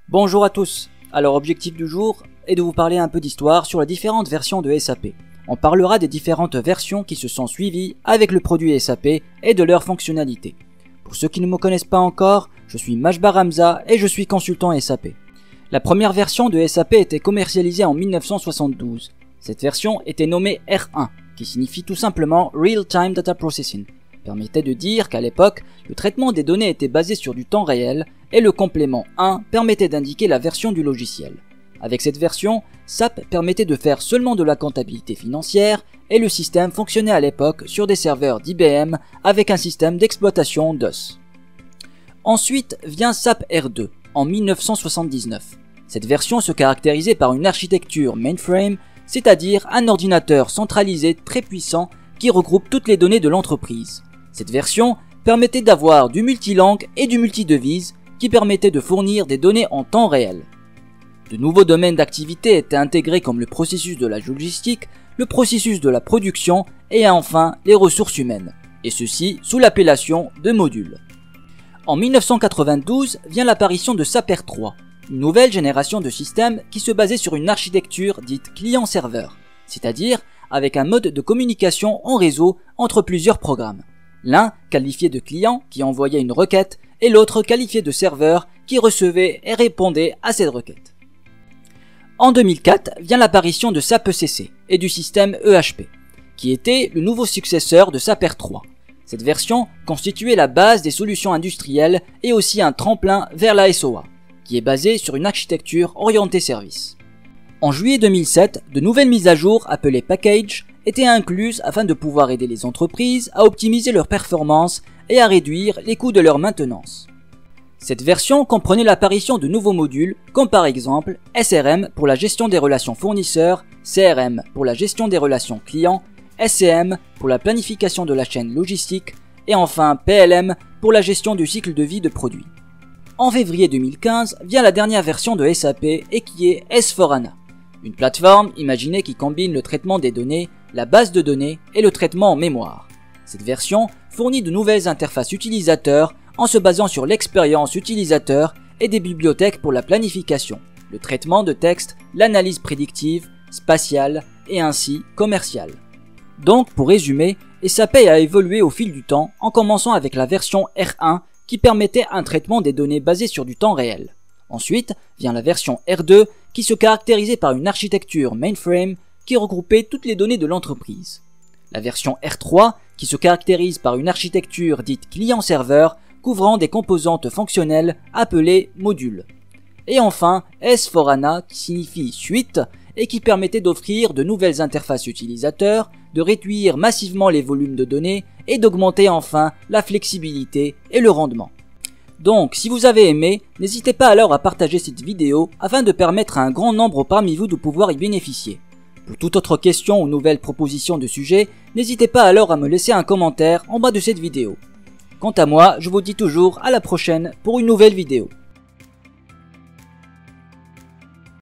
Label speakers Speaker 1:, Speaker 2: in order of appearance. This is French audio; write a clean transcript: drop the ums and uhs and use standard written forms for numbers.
Speaker 1: Bonjour à tous. Alors objectif du jour est de vous parler un peu d'histoire sur les différentes versions de SAP. On parlera des différentes versions qui se sont suivies avec le produit SAP et de leurs fonctionnalités. Pour ceux qui ne me connaissent pas encore, je suis Majbar Hamza et je suis consultant SAP. La première version de SAP était commercialisée en 1972. Cette version était nommée R1, qui signifie tout simplement Real Time Data Processing. Permettait de dire qu'à l'époque, le traitement des données était basé sur du temps réel et le complément 1 permettait d'indiquer la version du logiciel. Avec cette version, SAP permettait de faire seulement de la comptabilité financière et le système fonctionnait à l'époque sur des serveurs d'IBM avec un système d'exploitation DOS. Ensuite vient SAP R2 en 1979. Cette version se caractérisait par une architecture mainframe, c'est-à-dire un ordinateur centralisé très puissant qui regroupe toutes les données de l'entreprise. Cette version permettait d'avoir du multilangue et du multidevise qui permettait de fournir des données en temps réel. De nouveaux domaines d'activité étaient intégrés comme le processus de la logistique, le processus de la production et enfin les ressources humaines, et ceci sous l'appellation de modules. En 1992 vient l'apparition de SAP R3, une nouvelle génération de systèmes qui se basait sur une architecture dite client-serveur, c'est-à-dire avec un mode de communication en réseau entre plusieurs programmes. L'un qualifié de client qui envoyait une requête et l'autre qualifié de serveur qui recevait et répondait à cette requête. En 2004 vient l'apparition de SAP ECC et du système EHP, qui était le nouveau successeur de SAP R3. Cette version constituait la base des solutions industrielles et aussi un tremplin vers la SOA, qui est basée sur une architecture orientée service. En juillet 2007, de nouvelles mises à jour appelées Package étaient incluses afin de pouvoir aider les entreprises à optimiser leurs performances et à réduire les coûts de leur maintenance. Cette version comprenait l'apparition de nouveaux modules comme par exemple SRM pour la gestion des relations fournisseurs, CRM pour la gestion des relations clients, SCM pour la planification de la chaîne logistique et enfin PLM pour la gestion du cycle de vie de produits. En février 2015 vient la dernière version de SAP et qui est S4HANA, une plateforme imaginée qui combine le traitement des données, la base de données et le traitement en mémoire. Cette version fournit de nouvelles interfaces utilisateurs en se basant sur l'expérience utilisateur et des bibliothèques pour la planification, le traitement de texte, l'analyse prédictive, spatiale et ainsi commerciale. Donc pour résumer, SAP a évolué au fil du temps en commençant avec la version R1 qui permettait un traitement des données basé sur du temps réel. Ensuite vient la version R2 qui se caractérisait par une architecture mainframe qui regroupait toutes les données de l'entreprise. La version R3 qui se caractérise par une architecture dite client-serveur couvrant des composantes fonctionnelles appelées modules. Et enfin S4HANA qui signifie suite et qui permettait d'offrir de nouvelles interfaces utilisateurs, de réduire massivement les volumes de données et d'augmenter enfin la flexibilité et le rendement. Donc si vous avez aimé, n'hésitez pas alors à partager cette vidéo afin de permettre à un grand nombre parmi vous de pouvoir y bénéficier. Pour toute autre question ou nouvelle proposition de sujet, n'hésitez pas alors à me laisser un commentaire en bas de cette vidéo. Quant à moi, je vous dis toujours à la prochaine pour une nouvelle vidéo.